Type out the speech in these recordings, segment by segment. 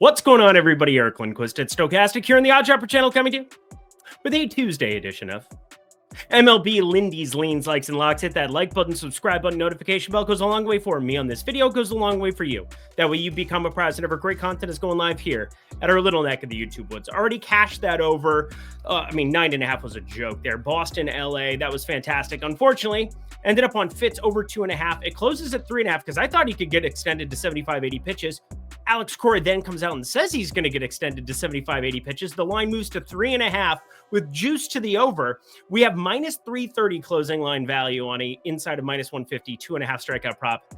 What's going on, everybody? Eric Lindquist at Stochastic here on the Odd Shopper channel, coming to you with a Tuesday edition of MLB Lindy's Leans, Likes, and Locks. Hit that like button, subscribe button, notification bell. Goes a long way for me on this video. Goes a long way for you. That way you become a prize whenever great content is going live here at our little neck of the YouTube woods. Already cashed that over. 9.5 was a joke there. Boston, LA, that was fantastic. Unfortunately, ended up on Fitz over 2.5. It closes at 3.5 because I thought he could get extended to 75, 80 pitches. Alex Cora then comes out and says he's going to get extended to 75, 80 pitches. The line moves to 3.5 with juice to the over. We have minus 330 closing line value on a inside of minus 150, 2.5 strikeout prop.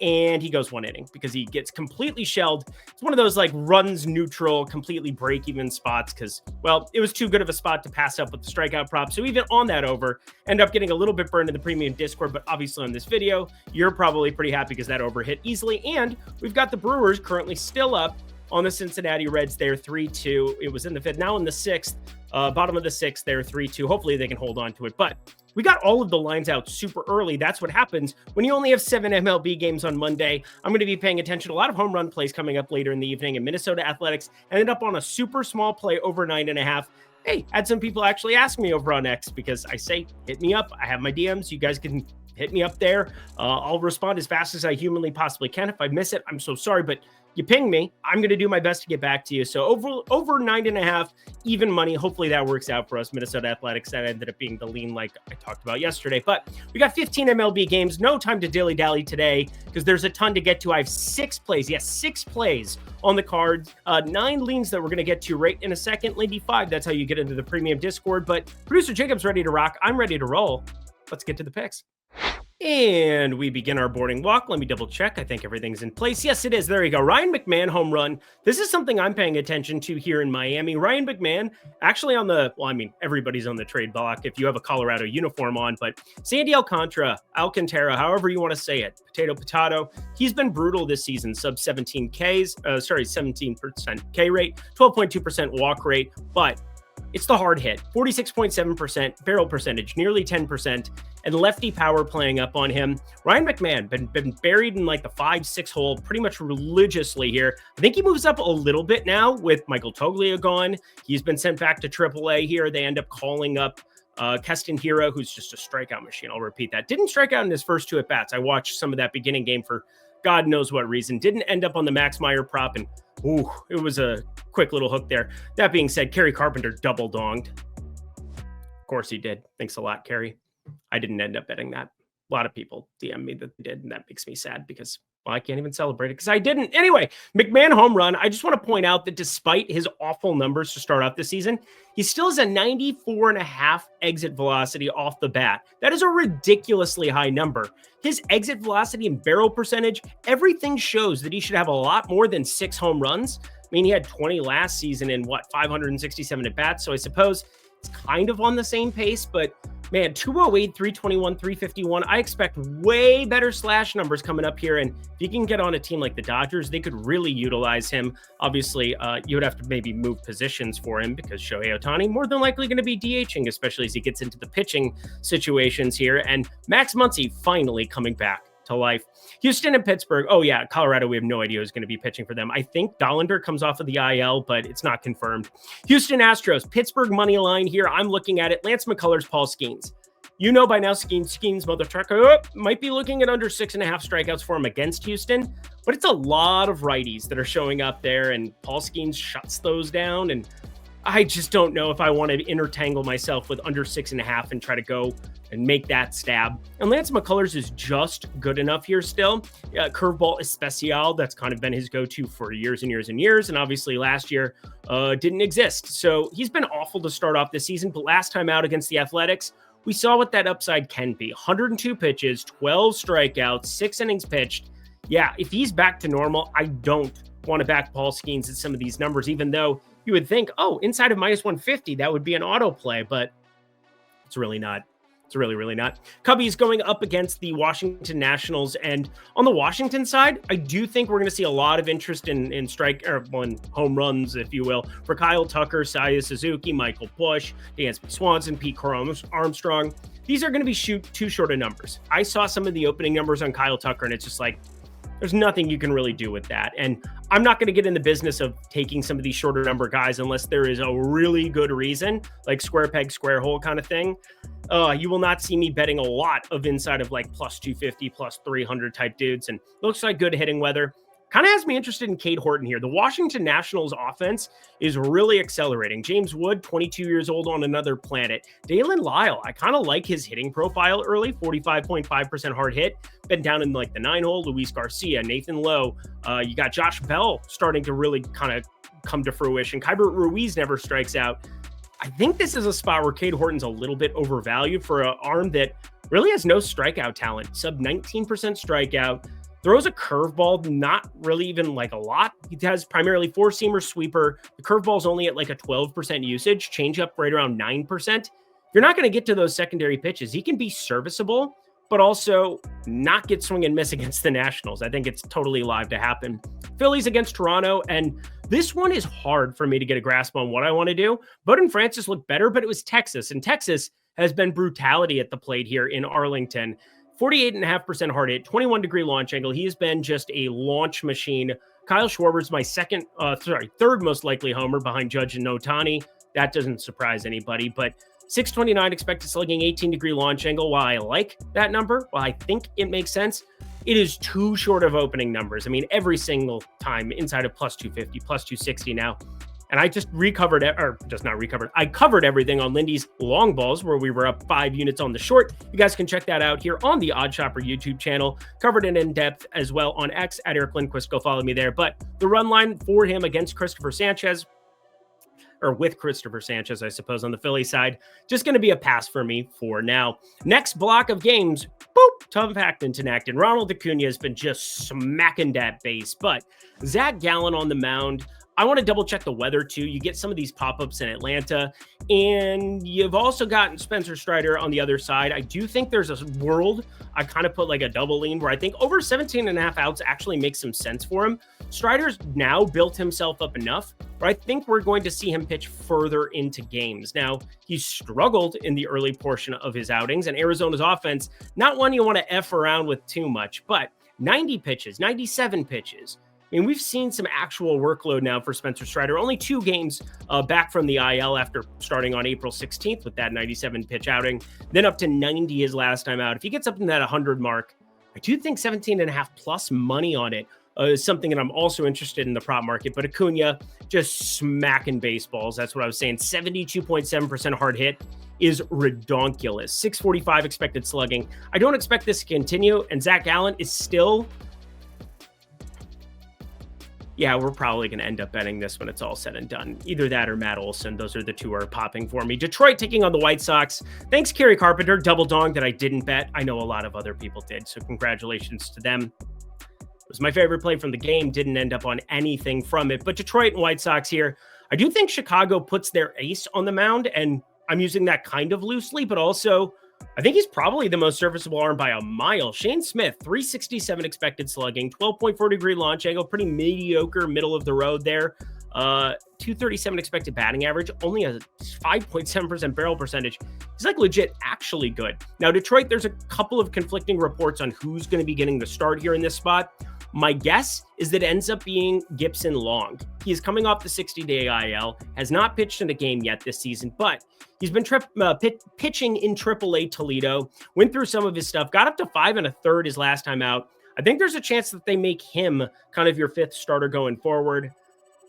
And he goes one inning because he gets completely shelled. It's one of those like runs neutral, completely break even spots because, well, it was too good of a spot to pass up with the strikeout prop. So even on that over, end up getting a little bit burned in the premium Discord. But obviously on this video, you're probably pretty happy because that over hit easily. And we've got the Brewers currently still up on the Cincinnati Reds. They're 3-2. It was in the fifth, now in the sixth. Bottom of the sixth, they're 3-2. Hopefully they can hold on to it. But we got all of the lines out super early. That's what happens when you only have 7 MLB games on Monday. I'm going to be paying attention to a lot of home run plays coming up later in the evening. And Minnesota Athletics ended up on a super small play over 9.5. Hey, had some people actually ask me over on X because I say, hit me up. I have my DMs. You guys can hit me up there. I'll respond as fast as I humanly possibly can. If I miss it, I'm so sorry, but you ping me. I'm going to do my best to get back to you. So over 9.5, even money. Hopefully that works out for us. Minnesota Athletics, that ended up being the lean like I talked about yesterday. But we got 15 MLB games. No time to dilly-dally today because there's a ton to get to. I have 6 plays. Yes, 6 plays on the card. 9 leans that we're going to get to right in a second. Lindy 5, that's how you get into the premium Discord. But producer Jacob's ready to rock. I'm ready to roll. Let's get to the picks. And we begin our boarding walk. Let me double check. I think everything's in place. Yes, it is. There you go. Ryan McMahon home run. This is something I'm paying attention to here in Miami. Ryan McMahon actually on the, everybody's on the trade block if you have a Colorado uniform on, but Sandy Alcantara, however you want to say it, potato, he's been brutal this season. Sub 17 Ks, 17% K rate, 12.2% walk rate, but it's the hard hit, 46.7% barrel percentage, nearly 10%, and lefty power playing up on him. Ryan McMahon been buried in like the 5-6 hole pretty much religiously here. I think he moves up a little bit now with Michael Toglia gone. He's been sent back to AAA here. They end up calling up Keston Hiura, who's just a strikeout machine. I'll repeat that. Didn't strike out in his first 2 at-bats. I watched some of that beginning game for God knows what reason. Didn't end up on the Max Meyer prop, and it was a quick little hook there. That being said, Kerry Carpenter double donged. Of course he did. Thanks a lot, Kerry. I didn't end up betting that. A lot of people DM me that they did, and that makes me sad because, well, I can't even celebrate it because I didn't. Anyway, McMahon home run. I just want to point out that despite his awful numbers to start off the season, he still has a 94.5 exit velocity off the bat. That is a ridiculously high number. His exit velocity and barrel percentage, everything shows that he should have a lot more than 6 home runs. I mean, he had 20 last season in 567 at bats. So I suppose it's kind of on the same pace, but man, 208, 321, 351. I expect way better slash numbers coming up here. And if you can get on a team like the Dodgers, they could really utilize him. Obviously, you would have to maybe move positions for him because Shohei Ohtani more than likely going to be DHing, especially as he gets into the pitching situations here. And Max Muncy finally coming back to life. Houston and Pittsburgh. Oh yeah, Colorado, we have no idea who's going to be pitching for them. I think Dollander comes off of the IL, but it's not confirmed. Houston Astros, Pittsburgh money line here. I'm looking at it. Lance McCullers, Paul Skeens. You know by now, Skeens mother trucker might be looking at under 6.5 strikeouts for him against Houston, but it's a lot of righties that are showing up there, and Paul Skeens shuts those down, and I just don't know if I want to intertangle myself with under 6.5 and try to go and make that stab. And Lance McCullers is just good enough here still. Curveball especial, that's kind of been his go-to for years and years and years. And obviously last year didn't exist. So he's been awful to start off this season. But last time out against the Athletics, we saw what that upside can be. 102 pitches, 12 strikeouts, 6 innings pitched. Yeah, if he's back to normal, I don't want to back Paul Skeens at some of these numbers, even though you would think, oh, inside of minus 150, that would be an auto play, but it's really not. It's really, really not. Cubbies going up against the Washington Nationals. And on the Washington side, I do think we're going to see a lot of interest in home runs, if you will, for Kyle Tucker, Seiya Suzuki, Michael Busch, Dansby Swanson, Pete Armstrong. These are going to be too short of numbers. I saw some of the opening numbers on Kyle Tucker, and it's just like, There's nothing you can really do with that. And I'm not going to get in the business of taking some of these shorter number guys unless there is a really good reason, like square peg, square hole kind of thing. You will not see me betting a lot of inside of like plus 250, plus 300 type dudes. And looks like good hitting weather. Kind of has me interested in Cade Horton here. The Washington Nationals offense is really accelerating. James Wood, 22 years old on another planet. Dalen Lyle, I kind of like his hitting profile early, 45.5% hard hit. Been down in like the 9-hole. Luis Garcia, Nathan Lowe. You got Josh Bell starting to really kind of come to fruition. Kybert Ruiz never strikes out. I think this is a spot where Cade Horton's a little bit overvalued for an arm that really has no strikeout talent. Sub 19% strikeout. Throws a curveball, not really even like a lot. He has primarily four-seamer, sweeper. The curveball's only at like a 12% usage, changeup right around 9%. You're not going to get to those secondary pitches. He can be serviceable, but also not get swing and miss against the Nationals. I think it's totally live to happen. Phillies against Toronto, and this one is hard for me to get a grasp on what I want to do. Bowden Francis looked better, but it was Texas, and Texas has been brutality at the plate here in Arlington. 48.5% hard hit, 21-degree launch angle. He has been just a launch machine. Kyle Schwarber's my third most likely homer behind Judge and Ohtani. That doesn't surprise anybody, but 629 expected slugging, 18-degree launch angle. While I like that number, while I think it makes sense, it is too short of opening numbers. I mean, every single time inside of plus 250, plus 260 now. And I just recovered, or just not recovered, I covered everything on Lindy's long balls where we were up 5 units on the short. You guys can check that out here on the Odd Shopper YouTube channel. Covered it in depth as well on X at Eric Lindquist. Go follow me there. But the run line for him against Christopher Sanchez, or with Christopher Sanchez, I suppose, on the Philly side, just going to be a pass for me for now. Next block of games, boop, Tom Paxton acting. Ronald Acuna has been just smacking that base. But Zach Gallen on the mound. I want to double check the weather too. You get some of these pop-ups in Atlanta, and you've also gotten Spencer Strider on the other side. I do think there's a world I kind of put like a double lean where I think over 17.5 outs actually makes some sense for him. Strider's now built himself up enough where I think we're going to see him pitch further into games. Now, he struggled in the early portion of his outings, and Arizona's offense, not one you want to F around with too much, but 90 pitches, 97 pitches. I mean, we've seen some actual workload now for Spencer Strider. Only 2 games back from the IL after starting on April 16th with that 97-pitch outing. Then up to 90 his last time out. If he gets up in that 100 mark, I do think 17.5 plus money on it is something that I'm also interested in the prop market. But Acuna just smacking baseballs. That's what I was saying. 72.7% hard hit is redonkulous. 645 expected slugging. I don't expect this to continue. And Zach Gallen is still... Yeah, we're probably going to end up betting this when it's all said and done. Either that or Matt Olson. Those are the two are popping for me. Detroit taking on the White Sox. Thanks, Kerry Carpenter. Double dong that I didn't bet. I know a lot of other people did, so congratulations to them. It was my favorite play from the game. Didn't end up on anything from it. But Detroit and White Sox here. I do think Chicago puts their ace on the mound, and I'm using that kind of loosely, but also I think he's probably the most serviceable arm by a mile. Shane Smith, 367 expected slugging, 12.4-degree launch angle, pretty mediocre middle of the road there. 237 expected batting average, only a 5.7% barrel percentage. He's like legit actually good. Now, Detroit, there's a couple of conflicting reports on who's going to be getting the start here in this spot. My guess is that it ends up being Gibson Long. He is coming off the 60-day IL, has not pitched in a game yet this season, but he's been pitching in AAA Toledo, went through some of his stuff, got up to 5 1/3 his last time out. I think there's a chance that they make him kind of your 5th starter going forward.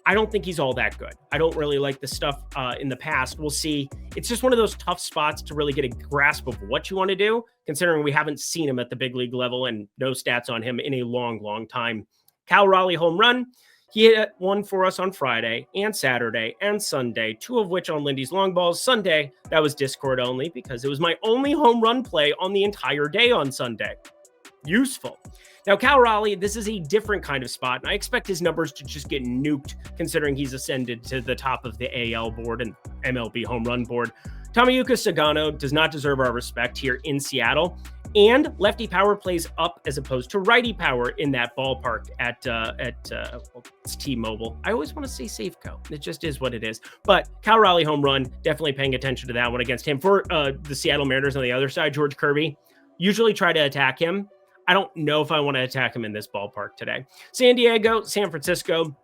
I don't think he's all that good. I don't really like the stuff in the past. We'll see. It's just one of those tough spots to really get a grasp of what you want to do, considering we haven't seen him at the big league level and no stats on him in a long, long time. Cal Raleigh home run. He hit one for us on Friday and Saturday and Sunday, 2 of which on Lindy's long balls. Sunday, that was Discord only because it was my only home run play on the entire day on Sunday. Useful. Now, Cal Raleigh, this is a different kind of spot, and I expect his numbers to just get nuked considering he's ascended to the top of the AL board and MLB home run board. Tomoyuki Sagano does not deserve our respect here in Seattle, and lefty power plays up as opposed to righty power in that ballpark at it's T-Mobile. I always want to say Safeco. It just is what it is. But Cal Raleigh home run, definitely paying attention to that one against him. For the Seattle Mariners on the other side, George Kirby, usually try to attack him. I don't know if I want to attack him in this ballpark today. San Diego, San Francisco,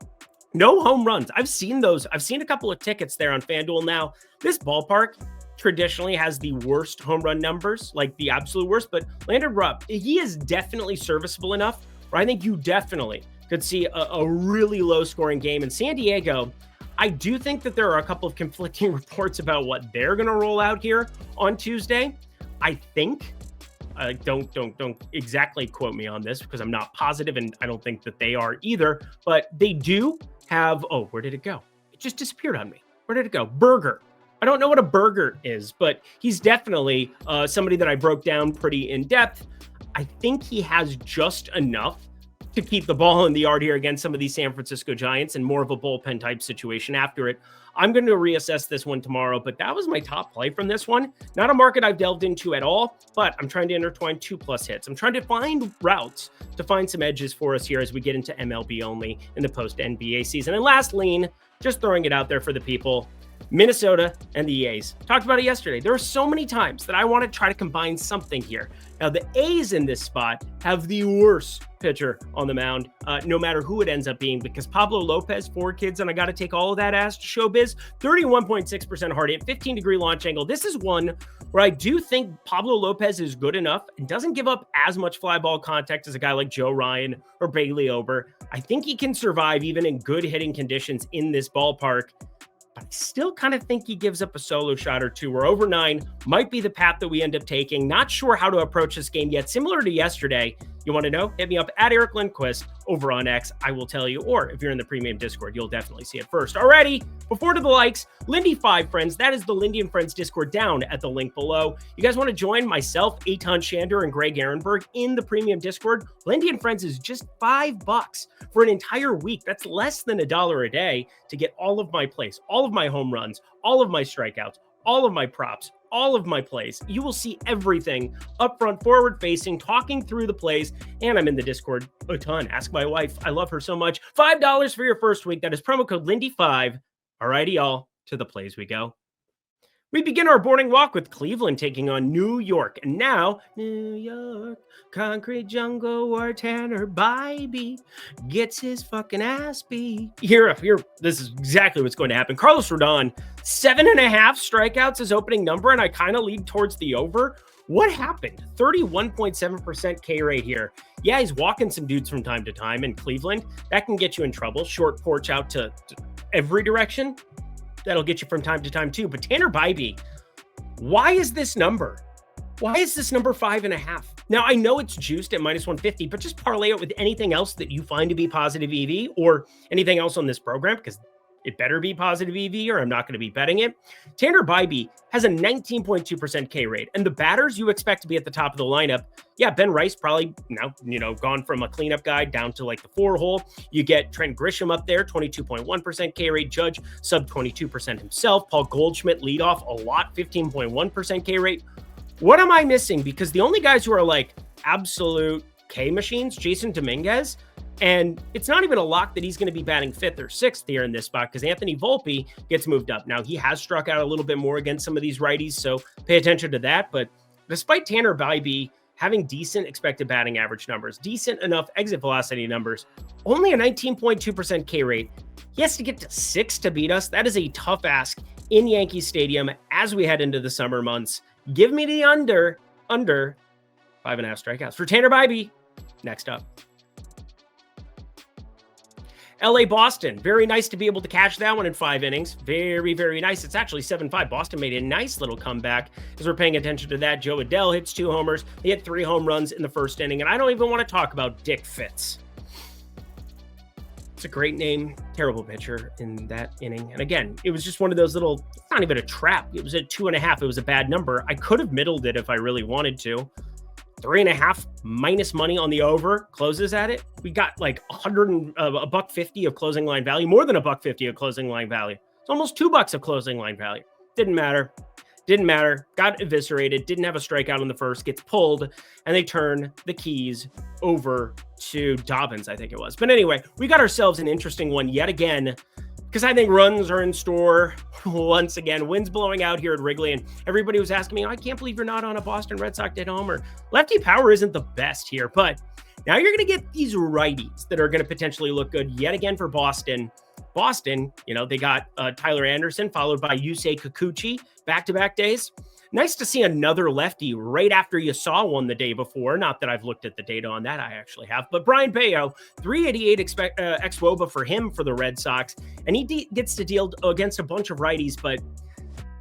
no home runs. I've seen those. I've seen a couple of tickets there on FanDuel. Now, this ballpark traditionally has the worst home run numbers, like the absolute worst, but Landon Rupp, he is definitely serviceable enough where I think you definitely could see a really low scoring game. In San Diego, I do think that there are a couple of conflicting reports about what they're going to roll out here on Tuesday. I think, don't exactly quote me on this because I'm not positive and I don't think that they are either, but they do have, oh, where did it go? It just disappeared on me. Where did it go? Burger. I don't know what a burger is, but he's definitely somebody that I broke down pretty in depth. I think he has just enough to keep the ball in the yard here against some of these San Francisco Giants and more of a bullpen type situation after it. I'm going to reassess this one tomorrow, but that was my top play from this one. Not a market I've delved into at all, but I'm trying to intertwine 2+ hits. I'm trying to find routes to find some edges for us here as we get into MLB only in the post NBA season. And last lean, just throwing it out there for the people, Minnesota and the A's. Talked about it yesterday. There are so many times that I want to try to combine something here. Now, the A's in this spot have the worst pitcher on the mound, no matter who it ends up being, because Pablo Lopez, 4 kids, and I got to take all of that ass to showbiz, 31.6% hard hit, 15-degree launch angle. This is one where I do think Pablo Lopez is good enough and doesn't give up as much fly ball contact as a guy like Joe Ryan or Bailey Ober. I think he can survive even in good hitting conditions in this ballpark. But I still kind of think he gives up a solo shot or two. We're over 9, might be the path that we end up taking. Not sure how to approach this game yet. Similar to yesterday, you want to know? Hit me up at Eric Lindquist over on X. I will tell you, or if you're in the premium Discord, you'll definitely see it first. Alrighty, before to the likes, Lindy 5 friends. That is the Lindy and Friends Discord down at the link below. You guys want to join myself, Eitan Shander, and Greg Ehrenberg in the premium Discord? Lindy and Friends is just $5 for an entire week. That's less than $1 a day to get all of my plays, all of my home runs, all of my strikeouts, all of my props, all of my plays. You will see everything up front, forward facing, talking through the plays. And I'm in the Discord a ton. Ask my wife. I love her so much. $5 for your first week. That is promo code Lindy5. Alrighty, y'all, to the plays we go. We begin our morning walk with Cleveland taking on New York. And now, New York, concrete jungle where Tanner Bybee gets his fucking ass beat. Here, this is exactly what's going to happen. Carlos Rodon, 7.5 strikeouts as opening number, and I kind of lead towards the over. What happened? 31.7% K rate here. Yeah, he's walking some dudes from time to time in Cleveland. That can get you in trouble. Short porch out to every direction. That'll get you from time to time too. But Tanner Bybee, why is this number? Why is this number 5.5? Now, I know it's juiced at -150, but just parlay it with anything else that you find to be positive EV or anything else on this program, because it better be positive EV or I'm not going to be betting it. Tanner Bybee has a 19.2% K rate, and the batters you expect to be at the top of the lineup. Yeah, Ben Rice probably now, gone from a cleanup guy down to like the 4-hole. You get Trent Grisham up there, 22.1% K rate. Judge, sub 22% himself. Paul Goldschmidt lead off a lot, 15.1% K rate. What am I missing? Because the only guys who are like absolute K machines, Jason Dominguez, and it's not even a lock that he's going to be batting 5th or 6th here in this spot because Anthony Volpe gets moved up. Now, he has struck out a little bit more against some of these righties, so pay attention to that. But despite Tanner Bybee having decent expected batting average numbers, decent enough exit velocity numbers, only a 19.2% K rate. He has to get to 6 to beat us. That is a tough ask in Yankee Stadium as we head into the summer months. Give me the under 5.5 strikeouts for Tanner Bybee. Next up, LA Boston. Very nice to be able to catch that one in 5 innings. Very, very nice. It's actually 7-5. Boston made a nice little comeback as we're paying attention to that. Joe Adell hits 2 homers. He hit 3 home runs in the first inning. And I don't even want to talk about Dick Fitz. It's a great name. Terrible pitcher in that inning. And again, it was just one of those little, it's not even a trap. It was at 2.5. It was a bad number. I could have middled it if I really wanted to. 3.5 minus money on the over closes at it. We got like $150 of closing line value, more than $150 of closing line value. It's almost $2 of closing line value. Didn't matter. Got eviscerated. Didn't have a strikeout in the first. Gets pulled, and they turn the keys over to Dobbins, I think it was. But anyway, we got ourselves an interesting one yet again. because I think runs are in store once again. Winds blowing out here at Wrigley, and everybody was asking me, I can't believe you're not on a Boston Red Sox at homer. Lefty power isn't the best here, but now you're going to get these righties that are going to potentially look good yet again for Boston. Boston, they got Tyler Anderson followed by Yusei Kikuchi back-to-back days. Nice to see another lefty right after you saw one the day before. Not that I've looked at the data on that. I actually have. But Brian Bayo, 388 ex-WOBA for him for the Red Sox. And he gets to deal against a bunch of righties. But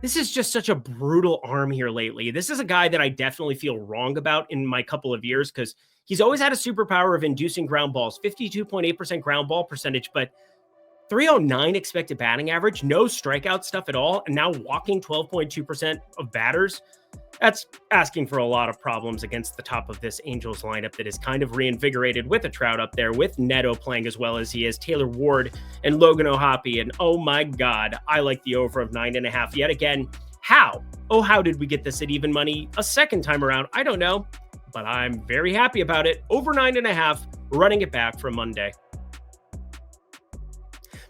this is just such a brutal arm here lately. This is a guy that I definitely feel wrong about in my couple of years because he's always had a superpower of inducing ground balls. 52.8% ground ball percentage. But 309 expected batting average, no strikeout stuff at all, and now walking 12.2% of batters. That's asking for a lot of problems against the top of this Angels lineup that is kind of reinvigorated with a Trout up there, with Neto playing as well as he is, Taylor Ward and Logan O'Hoppe. And oh my God, I like the over of 9.5 yet again. How? Oh, how did we get this at even money a second time around? I don't know, but I'm very happy about it. Over 9.5, running it back from Monday.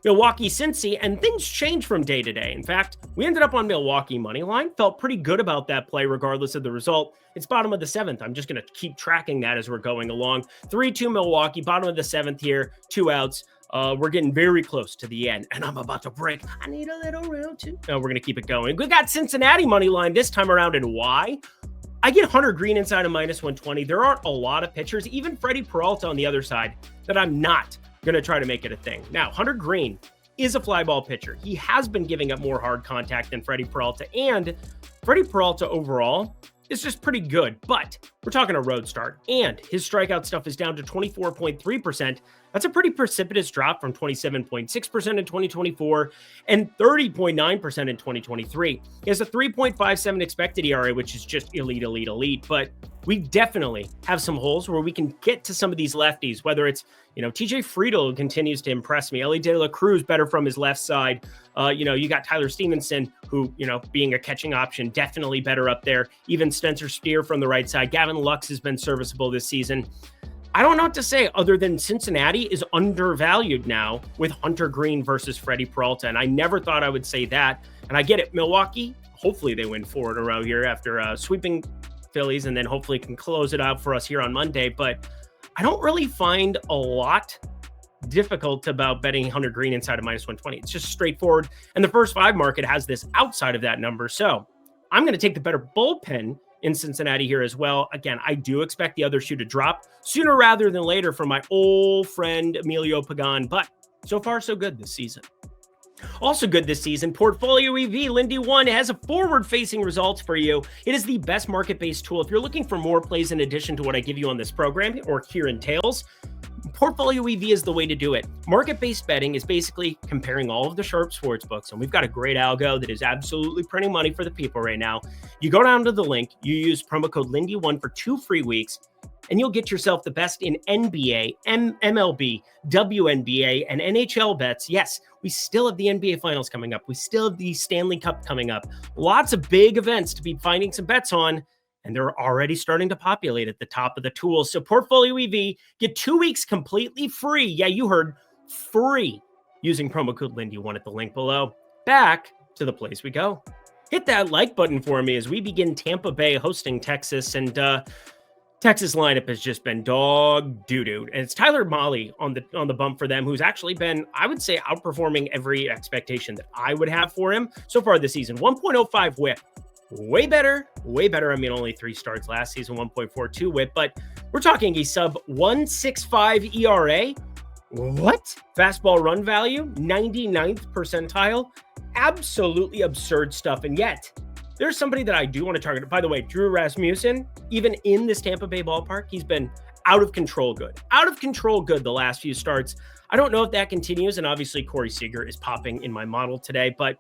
Milwaukee, Cincy, and things change from day to day. In fact, we ended up on Milwaukee money line. Felt pretty good about that play regardless of the result. It's bottom of the 7th. I'm just going to keep tracking that as we're going along. 3-2 Milwaukee, bottom of the 7th here, 2 outs. We're getting very close to the end, and I'm about to break. I need a little round two. No, we're going to keep it going. We got Cincinnati money line this time around, and why? I get Hunter Green inside of -120. There aren't a lot of pitchers, even Freddie Peralta on the other side, that I'm not going to try to make it a thing. Now, Hunter Green is a fly ball pitcher. He has been giving up more hard contact than Freddie Peralta, and Freddie Peralta overall is just pretty good, but we're talking a road start, and his strikeout stuff is down to 24.3%. That's a pretty precipitous drop from 27.6% in 2024 and 30.9% in 2023. He has a 3.57 expected ERA, which is just elite, but we definitely have some holes where we can get to some of these lefties, whether it's, TJ Friedl continues to impress me. Ellie De La Cruz better from his left side. You got Tyler Stevenson, who, being a catching option, definitely better up there. Even Spencer Steer from the right side. Gavin Lux has been serviceable this season. I don't know what to say other than Cincinnati is undervalued now with Hunter Green versus Freddie Peralta. And I never thought I would say that. And I get it. Milwaukee, hopefully they win 4 in a row here after sweeping Phillies and then hopefully can close it out for us here on Monday. But I don't really find a lot difficult about betting Hunter Green inside of -120. It's just straightforward. And the first 5 market has this outside of that number. So I'm going to take the better bullpen in Cincinnati here as well. Again, I do expect the other shoe to drop sooner rather than later from my old friend Emilio Pagan, but so far so good this season. Also good this season, Portfolio EV Lindy 1 has a forward-facing results for you. It is the best market-based tool. If you're looking for more plays in addition to what I give you on this program or here in Tails, Portfolio EV is the way to do it. Market-based betting is basically comparing all of the sharp sports books, and we've got a great algo that is absolutely printing money for the people right now. You go down to the link, you use promo code Lindy1 for 2 free weeks, and you'll get yourself the best in NBA, MLB, WNBA, and NHL bets. Yes, we still have the NBA Finals coming up. We still have the Stanley Cup coming up. Lots of big events to be finding some bets on, and they're already starting to populate at the top of the tools. So Portfolio EV, get 2 weeks completely free. Yeah, you heard free using promo code Lindy1 at the link below. Back to the place we go. Hit that like button for me as we begin Tampa Bay hosting Texas, and Texas lineup has just been dog doo-doo. And it's Tyler Mahle on the bump for them, who's actually been, I would say, outperforming every expectation that I would have for him so far this season. 1.05 whip. Way better. I mean, only 3 starts last season, 1.42 whip, but we're talking a sub 1.65 ERA. What? Fastball run value, 99th percentile. Absolutely absurd stuff. And yet, there's somebody that I do want to target. By the way, Drew Rasmussen, even in this Tampa Bay ballpark, he's been out of control good. Out of control good the last few starts. I don't know if that continues, and obviously Corey Seager is popping in my model today, but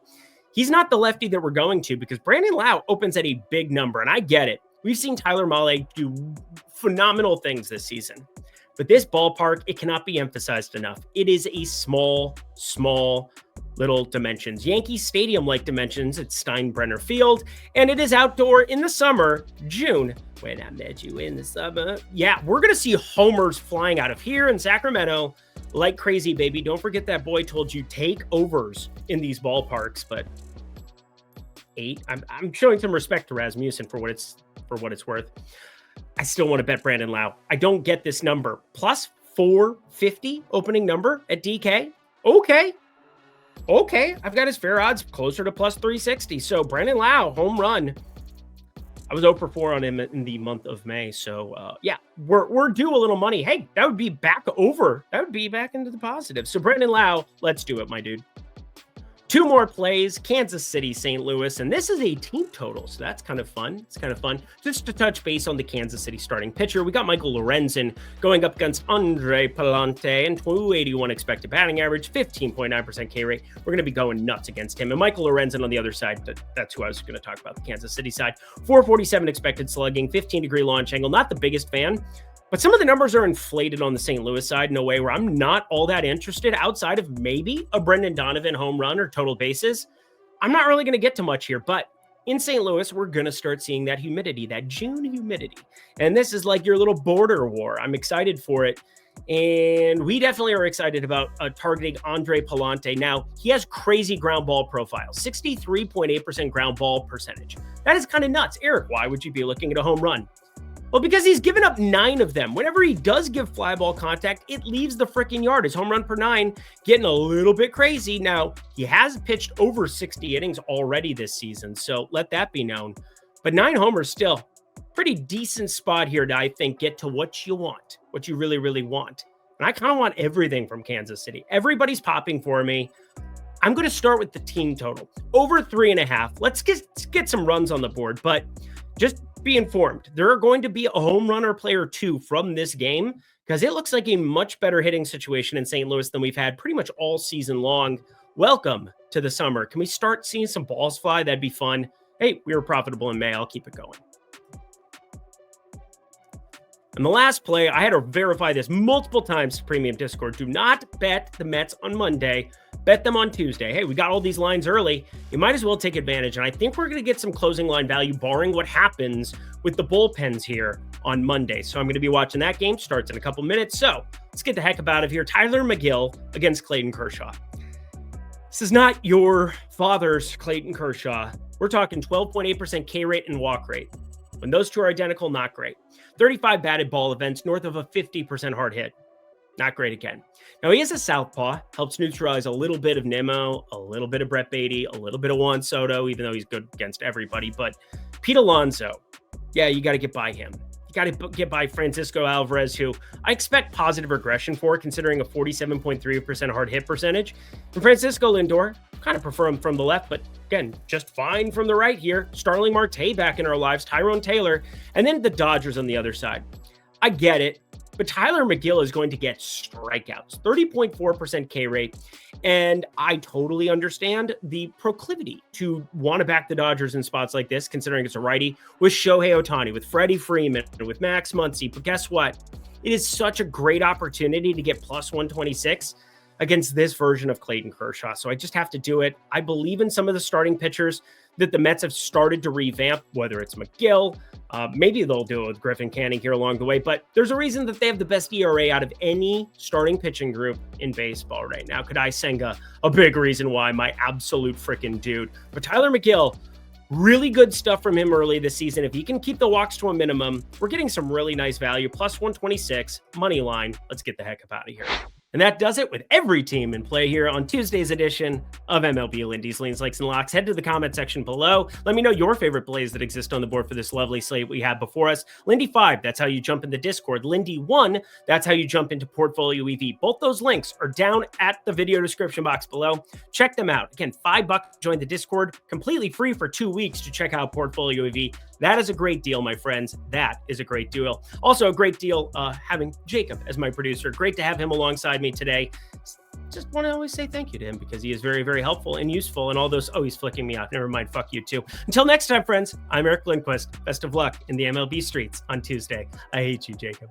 he's not the lefty that we're going to because Brandon Lau opens at a big number, and I get it. We've seen Tyler Mahle do phenomenal things this season, but this ballpark, it cannot be emphasized enough. It is a small little dimensions. Yankee Stadium-like dimensions at Steinbrenner Field, and it is outdoor in the summer, June, when I met you in the summer. Yeah, we're going to see homers flying out of here in Sacramento like crazy, baby. Don't forget that boy told you take overs in these ballparks, but 8. I'm showing some respect to Rasmussen for what it's worth. I still want to bet Brandon Lau. I don't get this number. Plus 450 opening number at DK. Okay. I've got his fair odds closer to plus 360. So Brandon Lau, home run. I was 0 for 4 on him in the month of May. So yeah, we're due a little money. Hey, that would be back over. That would be back into the positive. So Brandon Lau, let's do it, my dude. 2 more plays, Kansas City, St. Louis, and this is a team total, so that's kind of fun. It's kind of fun. Just to touch base on the Kansas City starting pitcher, we got Michael Lorenzen going up against Andre Palante, and 281 expected batting average, 15.9% K rate. We're going to be going nuts against him. And Michael Lorenzen on the other side, that's who I was going to talk about, the Kansas City side. 447 expected slugging, 15-degree launch angle. Not the biggest fan, but some of the numbers are inflated on the St. Louis side in a way where I'm not all that interested outside of maybe a Brendan Donovan home run or total bases. I'm not really going to get to much here, but in St. Louis, we're going to start seeing that humidity, that June humidity. And this is like your little border war. I'm excited for it. And we definitely are excited about targeting Andre Palante. Now, he has crazy ground ball profile, 63.8% ground ball percentage. That is kind of nuts. Eric, why would you be looking at a home run? Well, because he's given up 9 of them. Whenever he does give fly ball contact, it leaves the freaking yard. His home run per 9 getting a little bit crazy. Now, he has pitched over 60 innings already this season, so let that be known. But 9 homers still pretty decent spot here to, I think, get to what you want, what you really, really want. And I kind of want everything from Kansas City. Everybody's popping for me. I'm going to start with the team total. Over 3.5. Let's get some runs on the board, but just be informed. There are going to be a home run or player 2 from this game because it looks like a much better hitting situation in St. Louis than we've had pretty much all season long. Welcome to the summer. Can we start seeing some balls fly? That'd be fun. Hey, we were profitable in May. I'll keep it going. And the last play, I had to verify this multiple times to Premium Discord. Do not bet the Mets on Monday. Bet them on Tuesday. Hey, we got all these lines early. You might as well take advantage. And I think we're going to get some closing line value, barring what happens with the bullpens here on Monday. So I'm going to be watching that game. Starts in a couple minutes. So let's get the heck up out of here. Tyler McGill against Clayton Kershaw. This is not your father's Clayton Kershaw. We're talking 12.8% K rate and walk rate. When those two are identical, not great. 35 batted ball events, north of a 50% hard hit. Not great again. Now, he is a southpaw, helps neutralize a little bit of Nimmo, a little bit of Brett Beatty, a little bit of Juan Soto, even though he's good against everybody. But Pete Alonso, yeah, you got to get by him. You got to get by Francisco Alvarez, who I expect positive regression for, considering a 47.3% hard hit percentage. And Francisco Lindor, kind of prefer him from the left, but again, just fine from the right here. Starling Marte back in our lives, Tyrone Taylor, and then the Dodgers on the other side. I get it, but Tyler McGill is going to get strikeouts, 30.4% K rate, and I totally understand the proclivity to want to back the Dodgers in spots like this, considering it's a righty, with Shohei Ohtani, with Freddie Freeman, with Max Muncy, but guess what? It is such a great opportunity to get plus 126 against this version of Clayton Kershaw. So I just have to do it. I believe in some of the starting pitchers that the Mets have started to revamp, whether it's McGill, maybe they'll do it with Griffin Canning here along the way, but there's a reason that they have the best ERA out of any starting pitching group in baseball right now. Kadai Senga, a big reason why, my absolute freaking dude. But Tyler McGill, really good stuff from him early this season. If he can keep the walks to a minimum, we're getting some really nice value. Plus 126, money line. Let's get the heck up out of here. And that does it with every team in play here on Tuesday's edition of MLB Lindy's Leans, Likes, and Locks. Head to the comment section below. Let me know your favorite plays that exist on the board for this lovely slate we have before us. Lindy 5, that's how you jump into Discord. Lindy 1, that's how you jump into Portfolio EV. Both those links are down at the video description box below. Check them out. Again, $5 to join the Discord, completely free for 2 weeks to check out Portfolio EV. That is a great deal, my friends. That is a great deal. Also a great deal having Jacob as my producer. Great to have him alongside me today. Just want to always say thank you to him because he is very, very helpful and useful and all those. Oh, he's flicking me out. Never mind. Fuck you too. Until next time, friends, I'm Eric Lindquist. Best of luck in the MLB streets on Tuesday. I hate you, Jacob.